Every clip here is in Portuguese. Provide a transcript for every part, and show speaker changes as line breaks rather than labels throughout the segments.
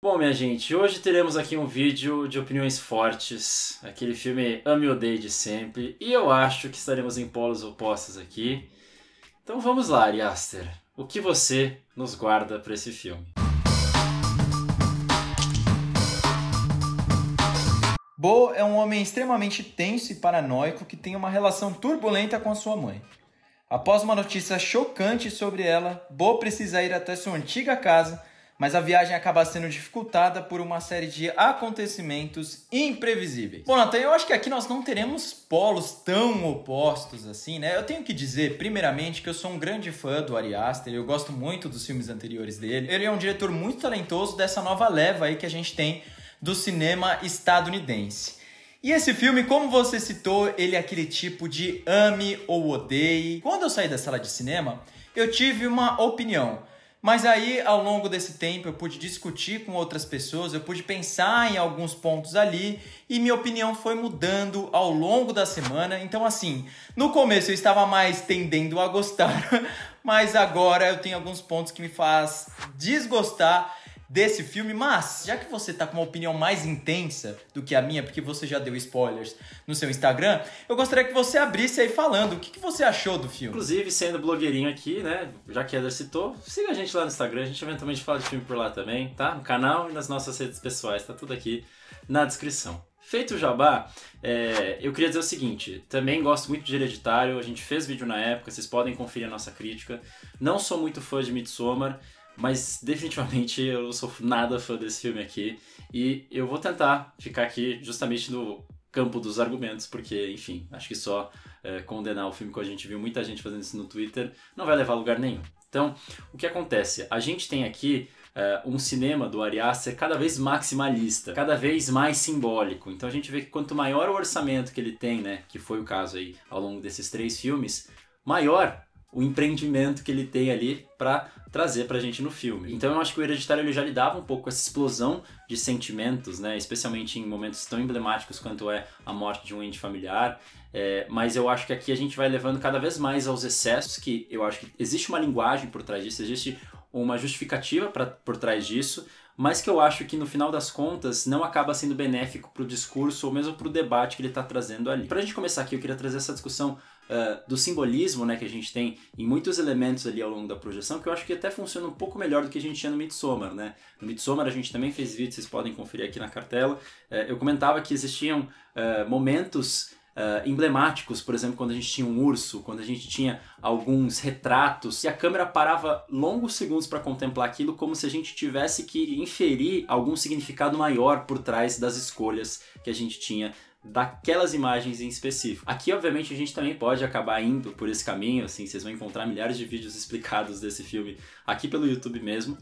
Bom, minha gente, hoje teremos aqui um vídeo de opiniões fortes, aquele filme Ame e Odeie de sempre, e eu acho que estaremos em polos opostos aqui. Então vamos lá, Ari Aster, o que você nos guarda para esse filme?
Bo é um homem extremamente tenso e paranoico que tem uma relação turbulenta com a sua mãe. Após uma notícia chocante sobre ela, Bo precisa ir até sua antiga casa, mas a viagem acaba sendo dificultada por uma série de acontecimentos imprevisíveis. Bom, Nathan, eu acho que aqui nós não teremos polos tão opostos assim, né? Eu tenho que dizer, primeiramente, que eu sou um grande fã do Ari Aster, eu gosto muito dos filmes anteriores dele. Ele é um diretor muito talentoso dessa nova leva aí que a gente tem do cinema estadunidense. E esse filme, como você citou, ele é aquele tipo de ame ou odeie. Quando eu saí da sala de cinema, eu tive uma opinião. Mas aí, ao longo desse tempo, eu pude discutir com outras pessoas, eu pude pensar em alguns pontos ali e minha opinião foi mudando ao longo da semana. Então, assim, no começo eu estava mais tendendo a gostar, mas agora eu tenho alguns pontos que me faz desgostar desse filme. Mas, já que você tá com uma opinião mais intensa do que a minha, porque você já deu spoilers no seu Instagram, eu gostaria que você abrisse aí falando o que você achou do filme.
Inclusive, sendo blogueirinho aqui, né, já que a Eder citou, siga a gente lá no Instagram, a gente eventualmente fala de filme por lá também, tá? No canal e nas nossas redes pessoais, tá tudo aqui na descrição. Feito o jabá, eu queria dizer o seguinte, também gosto muito de Hereditário, a gente fez vídeo na época, vocês podem conferir a nossa crítica. Não sou muito fã de Midsommar, mas definitivamente eu não sou nada fã desse filme aqui. E eu vou tentar ficar aqui justamente no campo dos argumentos, porque, enfim, acho que só condenar o filme que a gente viu muita gente fazendo isso no Twitter não vai levar a lugar nenhum. Então, o que acontece? A gente tem aqui um cinema do Ari Aster cada vez maximalista, cada vez mais simbólico. Então a gente vê que quanto maior o orçamento que ele tem, né, que foi o caso aí ao longo desses 3 filmes, maior o empreendimento que ele tem ali para trazer pra gente no filme. Então eu acho que o Hereditário ele já lidava um pouco com essa explosão de sentimentos, né? Especialmente em momentos tão emblemáticos quanto é a morte de um ente familiar. Mas eu acho que aqui a gente vai levando cada vez mais aos excessos, que eu acho que existe uma linguagem por trás disso, existe uma justificativa por trás disso, mas que eu acho que no final das contas não acaba sendo benéfico pro discurso ou mesmo pro debate que ele está trazendo ali. Pra gente começar aqui, eu queria trazer essa discussão do simbolismo, né, que a gente tem em muitos elementos ali ao longo da projeção, que eu acho que até funciona um pouco melhor do que a gente tinha no Midsommar, né? No Midsommar a gente também fez vídeo, vocês podem conferir aqui na cartela. Eu comentava que existiam momentos emblemáticos, por exemplo, quando a gente tinha um urso, quando a gente tinha alguns retratos, e a câmera parava longos segundos para contemplar aquilo, como se a gente tivesse que inferir algum significado maior por trás das escolhas que a gente tinha daquelas imagens em específico. Aqui, obviamente, a gente também pode acabar indo por esse caminho, assim, vocês vão encontrar milhares de vídeos explicados desse filme aqui pelo YouTube mesmo,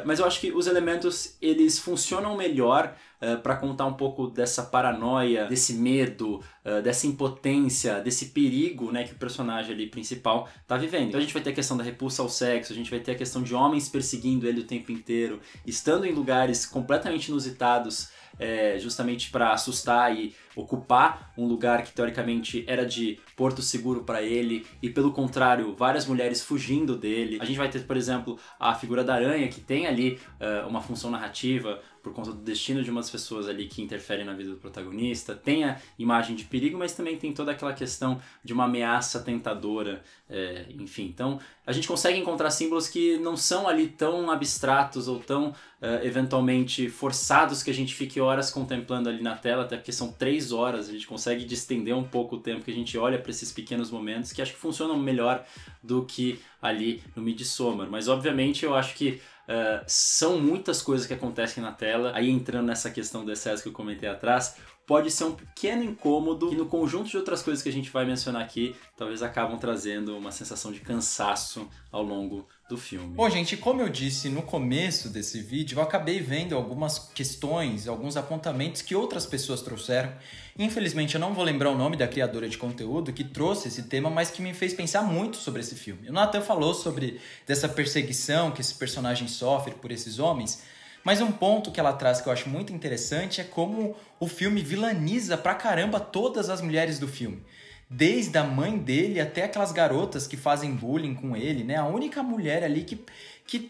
mas eu acho que os elementos, eles funcionam melhor para contar um pouco dessa paranoia, desse medo, dessa impotência, desse perigo, né, que o personagem ali principal tá vivendo. Então a gente vai ter a questão da repulsa ao sexo, a gente vai ter a questão de homens perseguindo ele o tempo inteiro, estando em lugares completamente inusitados, justamente para assustar e ocupar um lugar que teoricamente era de porto seguro para ele, e pelo contrário, várias mulheres fugindo dele. A gente vai ter, por exemplo, a figura da aranha, que tem ali uma função narrativa por conta do destino de umas pessoas ali que interferem na vida do protagonista. Tem a imagem de perigo, mas também tem toda aquela questão de uma ameaça tentadora, enfim. Então a gente consegue encontrar símbolos que não são ali tão abstratos ou tão eventualmente forçados que a gente fique horas contemplando ali na tela, até porque são 3 horas, a gente consegue distender um pouco o tempo que a gente olha para esses pequenos momentos, que acho que funcionam melhor do que ali no Midsommar. Mas obviamente eu acho que são muitas coisas que acontecem na tela. Aí entrando nessa questão do excesso que eu comentei atrás, pode ser um pequeno incômodo que no conjunto de outras coisas que a gente vai mencionar aqui, talvez acabam trazendo uma sensação de cansaço ao longo do filme.
Bom, gente, como eu disse no começo desse vídeo, eu acabei vendo algumas questões, alguns apontamentos que outras pessoas trouxeram. Infelizmente, eu não vou lembrar o nome da criadora de conteúdo que trouxe esse tema, mas que me fez pensar muito sobre esse filme. O Nathan falou sobre dessa perseguição que esse personagem sofre por esses homens, mas um ponto que ela traz que eu acho muito interessante é como o filme vilaniza pra caramba todas as mulheres do filme. desde a mãe dele até aquelas garotas que fazem bullying com ele, né? A única mulher ali que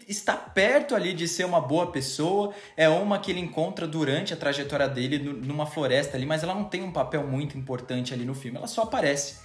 está perto ali de ser uma boa pessoa é uma que ele encontra durante a trajetória dele numa floresta ali, mas ela não tem um papel muito importante ali no filme, ela só aparece.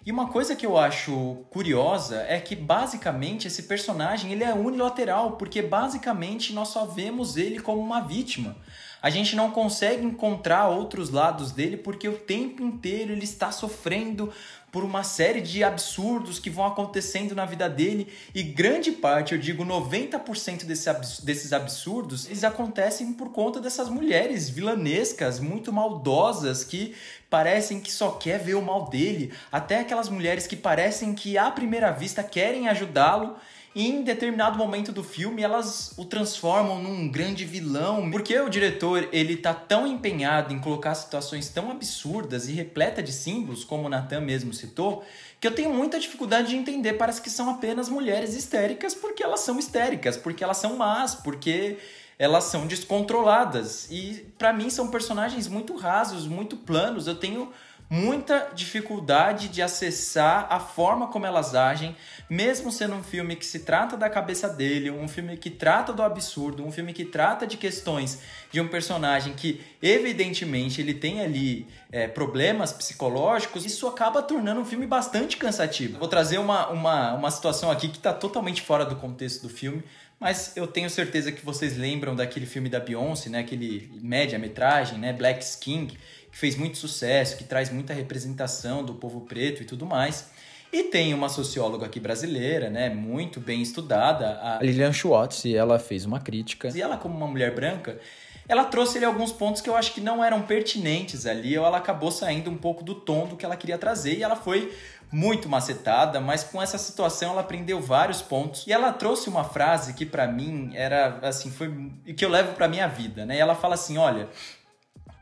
E uma coisa que eu acho curiosa é que basicamente esse personagem ele é unilateral, porque basicamente nós só vemos ele como uma vítima. A gente não consegue encontrar outros lados dele porque o tempo inteiro ele está sofrendo por uma série de absurdos que vão acontecendo na vida dele, e grande parte, eu digo 90% desses absurdos, eles acontecem por conta dessas mulheres vilanescas, muito maldosas, que parecem que só quer ver o mal dele, até aquelas mulheres que parecem que à primeira vista querem ajudá-lo, e em determinado momento do filme elas o transformam num grande vilão, porque o diretor ele tá tão empenhado em colocar situações tão absurdas e repleta de símbolos, como o Nathan mesmo citou, que eu tenho muita dificuldade de entender. Parece que são apenas mulheres histéricas porque elas são histéricas, porque elas são más, porque elas são descontroladas, e pra mim são personagens muito rasos, muito planos. Eu tenho muita dificuldade de acessar a forma como elas agem, mesmo sendo um filme que se trata da cabeça dele, um filme que trata do absurdo, um filme que trata de questões de um personagem que evidentemente ele tem ali problemas psicológicos. Isso acaba tornando um filme bastante cansativo. Vou trazer uma situação aqui que está totalmente fora do contexto do filme, mas eu tenho certeza que vocês lembram daquele filme da Beyoncé, né? Aquele média-metragem, né? Black Skin, que fez muito sucesso, que traz muita representação do povo preto e tudo mais. E tem uma socióloga aqui brasileira, né, muito bem estudada, a Lilian Schwartz, e ela fez uma crítica. E ela, como uma mulher branca, ela trouxe ali alguns pontos que eu acho que não eram pertinentes ali, ou ela acabou saindo um pouco do tom do que ela queria trazer, e ela foi muito macetada, mas com essa situação ela aprendeu vários pontos. E ela trouxe uma frase que pra mim era, assim, foi que eu levo pra minha vida, né? E ela fala assim, olha,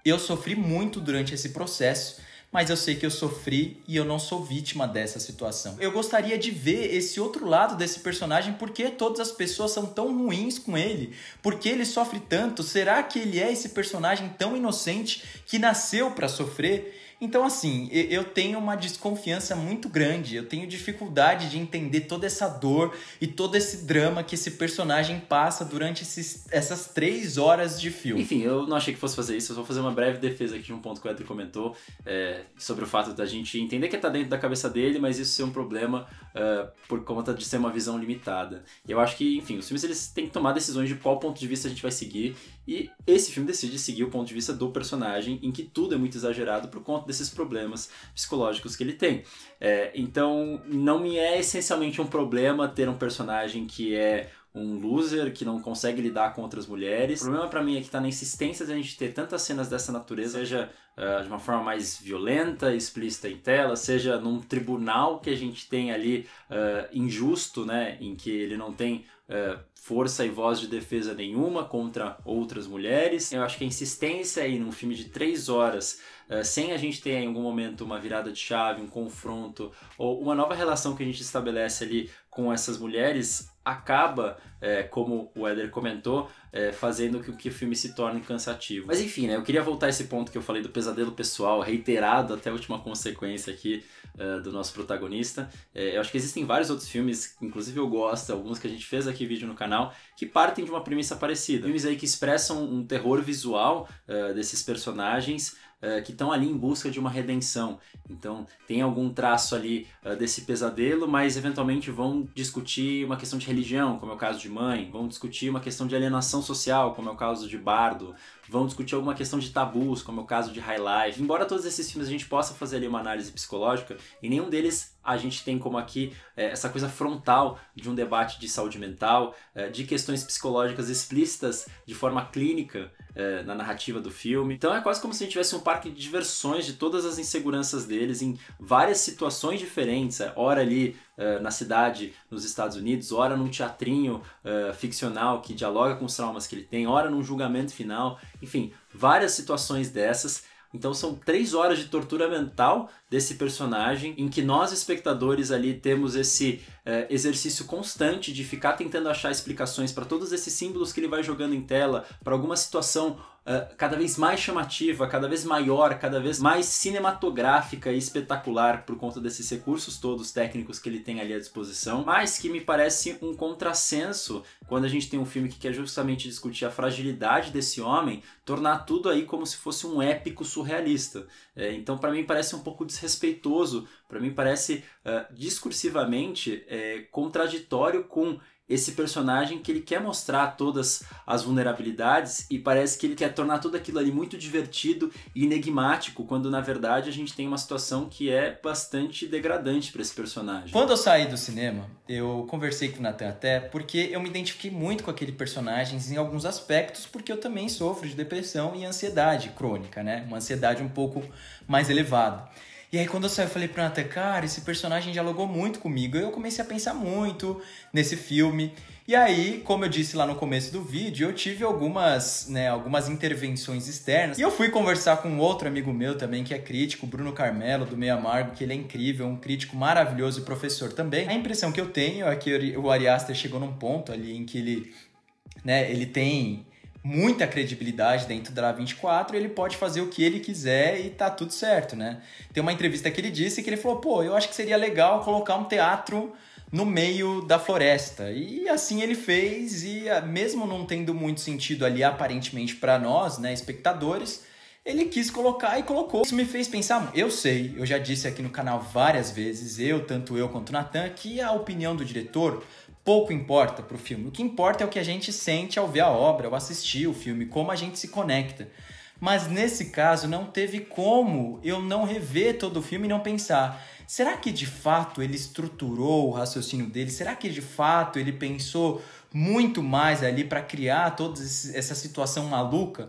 eu sofri muito durante esse processo, mas eu sei que eu sofri e eu não sou vítima dessa situação. Eu gostaria de ver esse outro lado desse personagem, porque todas as pessoas são tão ruins com ele, porque ele sofre tanto. Será que ele é esse personagem tão inocente que nasceu para sofrer? Então, assim, eu tenho uma desconfiança muito grande, eu tenho dificuldade de entender toda essa dor e todo esse drama que esse personagem passa durante essas 3 horas de filme.
Enfim, eu não achei que fosse fazer isso, eu vou fazer uma breve defesa aqui de um ponto que o Edri comentou, sobre o fato da gente entender que tá dentro da cabeça dele, mas isso ser um problema por conta de ser uma visão limitada. E eu acho que, enfim, os filmes eles têm que tomar decisões de qual ponto de vista a gente vai seguir, e esse filme decide seguir o ponto de vista do personagem, em que tudo é muito exagerado por conta desses problemas psicológicos que ele tem. Então, não me é essencialmente um problema ter um personagem que é um loser, que não consegue lidar com outras mulheres. O problema pra mim é que tá na insistência de a gente ter tantas cenas dessa natureza, seja de uma forma mais violenta, explícita em tela, seja num tribunal que a gente tem ali injusto, né, em que ele não tem força e voz de defesa nenhuma contra outras mulheres. Eu acho que a insistência aí num filme de 3 horas, sem a gente ter em algum momento uma virada de chave, um confronto, ou uma nova relação que a gente estabelece ali com essas mulheres, acaba, como o Éder comentou, fazendo com que o filme se torne cansativo. Mas enfim, né, eu queria voltar a esse ponto que eu falei do pesadelo pessoal, reiterado até a última consequência aqui do nosso protagonista. Eu acho que existem vários outros filmes, inclusive eu gosto, alguns que a gente fez aqui vídeo no canal, que partem de uma premissa parecida. Filmes aí que expressam um terror visual desses personagens, que estão ali em busca de uma redenção. Então tem algum traço ali desse pesadelo, mas eventualmente vão discutir uma questão de religião, como é o caso de Mãe, vão discutir uma questão de alienação social, como é o caso de Bardo, vão discutir alguma questão de tabus, como é o caso de High Life. Embora todos esses filmes a gente possa fazer ali uma análise psicológica, em nenhum deles a gente tem como aqui essa coisa frontal de um debate de saúde mental, de questões psicológicas explícitas de forma clínica na narrativa do filme. Então é quase como se a gente tivesse um parque de diversões de todas as inseguranças deles em várias situações diferentes, ora ali na cidade, nos Estados Unidos, ora num teatrinho ficcional que dialoga com os traumas que ele tem, ora num julgamento final, enfim, várias situações dessas. Então são 3 horas de tortura mental desse personagem, em que nós, espectadores, ali temos esse exercício constante de ficar tentando achar explicações para todos esses símbolos que ele vai jogando em tela, para alguma situação cada vez mais chamativa, cada vez maior, cada vez mais cinematográfica e espetacular por conta desses recursos todos técnicos que ele tem ali à disposição, mas que me parece um contrassenso quando a gente tem um filme que quer justamente discutir a fragilidade desse homem, tornar tudo aí como se fosse um épico surrealista. Então, para mim, parece um pouco desrespeitoso, para mim parece discursivamente contraditório com esse personagem que ele quer mostrar todas as vulnerabilidades e parece que ele quer tornar tudo aquilo ali muito divertido e enigmático, quando na verdade a gente tem uma situação que é bastante degradante para esse personagem.
Quando eu saí do cinema, eu conversei com o Nathan até porque eu me identifiquei muito com aquele personagem em alguns aspectos, porque eu também sofro de depressão e ansiedade crônica, né? Uma ansiedade um pouco mais elevada. E aí quando eu saí, eu falei pro Nathan, cara, esse personagem dialogou muito comigo. Eu comecei a pensar muito nesse filme. E aí, como eu disse lá no começo do vídeo, eu tive algumas intervenções externas. E eu fui conversar com um outro amigo meu também, que é crítico, Bruno Carmelo, do Meio Amargo, que ele é incrível, um crítico maravilhoso e professor também. A impressão que eu tenho é que o Ari Aster chegou num ponto ali em que ele tem muita credibilidade dentro da A24, ele pode fazer o que ele quiser e tá tudo certo, né? Tem uma entrevista que ele disse que ele falou, pô, eu acho que seria legal colocar um teatro no meio da floresta. E assim ele fez, e mesmo não tendo muito sentido ali aparentemente para nós, né, espectadores, ele quis colocar e colocou. Isso me fez pensar, eu já disse aqui no canal várias vezes, tanto eu quanto o Nathan, que a opinião do diretor pouco importa pro filme. O que importa é o que a gente sente ao ver a obra, ao assistir o filme, como a gente se conecta. Mas nesse caso não teve como eu não rever todo o filme e não pensar, será que de fato ele estruturou o raciocínio dele? Será que de fato ele pensou muito mais ali para criar toda essa situação maluca?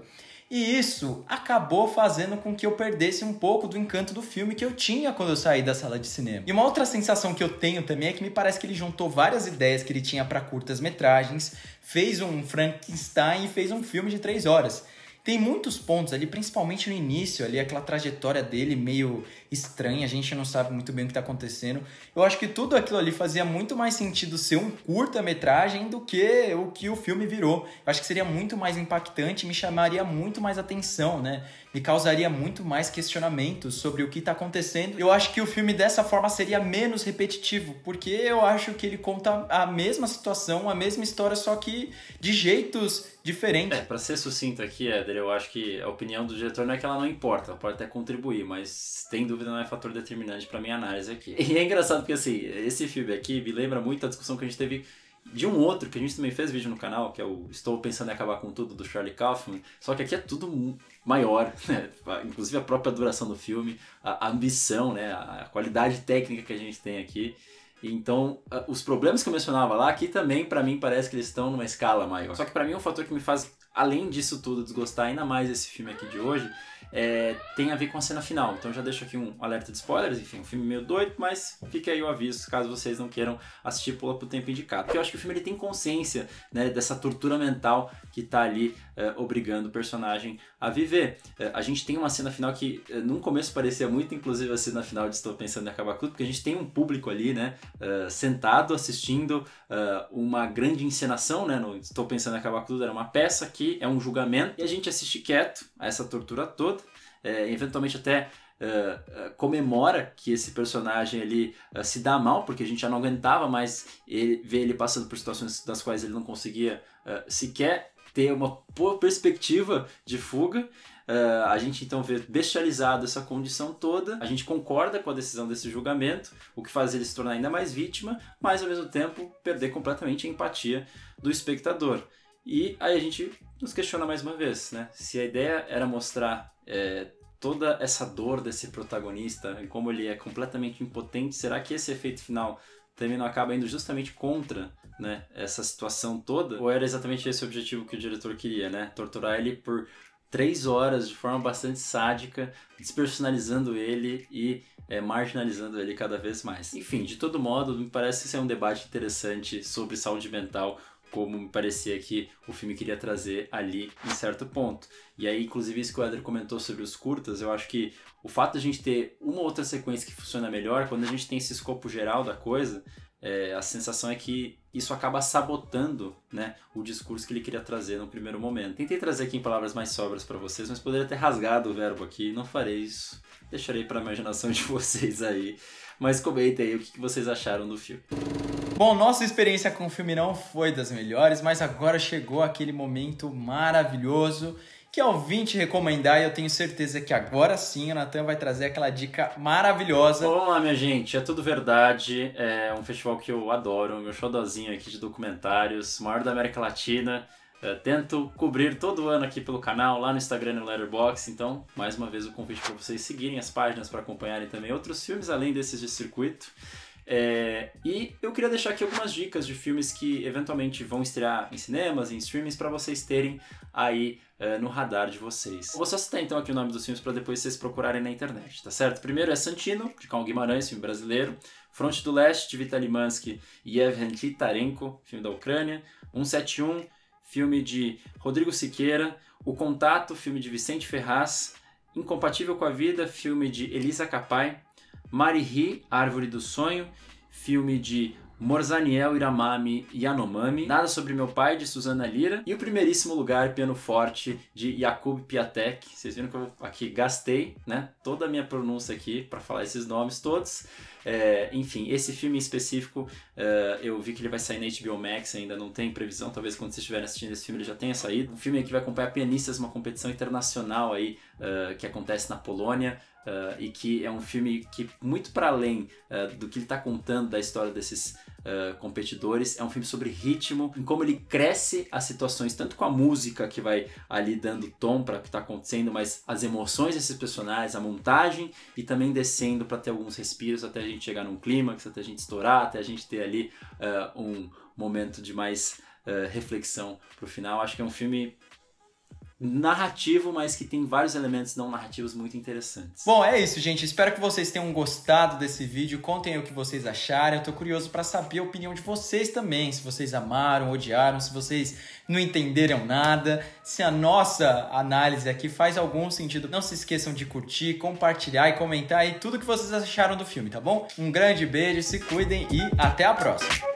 E isso acabou fazendo com que eu perdesse um pouco do encanto do filme que eu tinha quando eu saí da sala de cinema. E uma outra sensação que eu tenho também é que me parece que ele juntou várias ideias que ele tinha para curtas-metragens, fez um Frankenstein e fez um filme de 3 horas. Tem muitos pontos ali, principalmente no início, ali aquela trajetória dele meio estranha, a gente não sabe muito bem o que está acontecendo. Eu acho que tudo aquilo ali fazia muito mais sentido ser um curta-metragem do que o que o filme virou. Eu acho que seria muito mais impactante, me chamaria muito mais atenção, né? Me causaria muito mais questionamentos sobre o que está acontecendo. Eu acho que o filme dessa forma seria menos repetitivo, porque eu acho que ele conta a mesma situação, a mesma história, só que de jeitos diferentes.
Pra ser sucinto aqui, Éder, eu acho que a opinião do diretor não é que ela não importa, ela pode até contribuir, mas sem dúvida não é fator determinante pra minha análise aqui. E é engraçado porque, assim, esse filme aqui me lembra muito a discussão que a gente teve de um outro, que a gente também fez vídeo no canal, que é o Estou Pensando em Acabar com Tudo, do Charlie Kaufman, só que aqui é tudo maior, né? Inclusive a própria duração do filme, a ambição, né? A qualidade técnica que a gente tem aqui. Então, os problemas que eu mencionava lá, aqui também, pra mim, parece que eles estão numa escala maior. Só que pra mim, um fator que me faz, além disso tudo, desgostar ainda mais desse filme aqui de hoje, tem a ver com a cena final. Então já deixo aqui um alerta de spoilers, enfim, um filme meio doido, mas fica aí o aviso, caso vocês não queiram assistir, pula pro tempo indicado. Porque eu acho que o filme ele tem consciência, né, dessa tortura mental que tá ali obrigando o personagem a viver. A gente tem uma cena final que no começo parecia muito, inclusive a cena final de Estou Pensando em Acabar com Tudo, porque a gente tem um público ali, né, sentado assistindo uma grande encenação, né, no Estou Pensando em Acabar com Tudo, era uma peça que é um julgamento, e a gente assiste quieto a essa tortura toda, eventualmente até comemora que esse personagem ele se dá mal, porque a gente já não aguentava mais ver ele passando por situações das quais ele não conseguia sequer ter uma perspectiva de fuga. A gente então vê bestializado essa condição toda, a gente concorda com a decisão desse julgamento, o que faz ele se tornar ainda mais vítima, mas ao mesmo tempo perder completamente a empatia do espectador. E aí a gente nos questiona mais uma vez, né? Se a ideia era mostrar toda essa dor desse protagonista e como ele é completamente impotente, será que esse efeito final também não acaba indo justamente contra, né, essa situação toda? Ou era exatamente esse o objetivo que o diretor queria, né? Torturar ele por 3 horas de forma bastante sádica, despersonalizando ele e marginalizando ele cada vez mais. Enfim, de todo modo, me parece ser um debate interessante sobre saúde mental como me parecia que o filme queria trazer ali em certo ponto. E aí, inclusive, isso que o Éder comentou sobre os curtas, eu acho que o fato de a gente ter uma outra sequência que funciona melhor, quando a gente tem esse escopo geral da coisa, a sensação é que isso acaba sabotando, né, o discurso que ele queria trazer no primeiro momento. Tentei trazer aqui em palavras mais sóbrias para vocês, mas poderia ter rasgado o verbo aqui, não farei isso. Deixarei para a imaginação de vocês aí. Mas comentem aí o que vocês acharam do filme.
Bom, nossa experiência com o filme não foi das melhores, mas agora chegou aquele momento maravilhoso que eu vim te recomendar e eu tenho certeza que agora sim o Nathan vai trazer aquela dica maravilhosa.
Vamos lá, minha gente, é tudo verdade, é um festival que eu adoro, meu xodózinho aqui de documentários, maior da América Latina. Tento cobrir todo ano aqui pelo canal, lá no Instagram e no Letterboxd, então mais uma vez o convite para vocês seguirem as páginas para acompanharem também outros filmes além desses de circuito. E eu queria deixar aqui algumas dicas de filmes que eventualmente vão estrear em cinemas, em streamings, para vocês terem aí no radar de vocês. Eu vou só citar então aqui o nome dos filmes para depois vocês procurarem na internet, tá certo? Primeiro é Santino, de Cão Guimarães, filme brasileiro. Fronte do Leste, de Vitaly Mansky e Yevhen Titarenko, filme da Ucrânia. 171, filme de Rodrigo Siqueira. O Contato, filme de Vicente Ferraz. Incompatível com a Vida, filme de Elisa Capai. Marihi, Árvore do Sonho, filme de Morzaniel Iramami Yanomami. Nada sobre Meu Pai, de Susana Lira. E O Primeiríssimo Lugar, Piano Forte, de Jakub Piatek. Vocês viram que eu aqui gastei, né, toda a minha pronúncia aqui para falar esses nomes todos. Enfim, esse filme em específico, eu vi que ele vai sair na HBO Max, ainda não tem previsão, talvez quando vocês estiverem assistindo esse filme ele já tenha saído. Um filme que vai acompanhar pianistas, uma competição internacional aí, que acontece na Polônia. E que é um filme que, muito para além do que ele está contando da história desses competidores, é um filme sobre ritmo, em como ele cresce as situações, tanto com a música que vai ali dando tom para o que está acontecendo, mas as emoções desses personagens, a montagem, e também descendo para ter alguns respiros até a gente chegar num clímax, até a gente estourar, até a gente ter ali um momento de mais reflexão pro final. Acho que é um filme narrativo, mas que tem vários elementos não narrativos muito interessantes.
Bom, é isso, gente. Espero que vocês tenham gostado desse vídeo. Contem aí o que vocês acharam. Eu tô curioso para saber a opinião de vocês também. Se vocês amaram, odiaram, se vocês não entenderam nada, se a nossa análise aqui faz algum sentido. Não se esqueçam de curtir, compartilhar e comentar aí tudo que vocês acharam do filme, tá bom? Um grande beijo, se cuidem e até a próxima!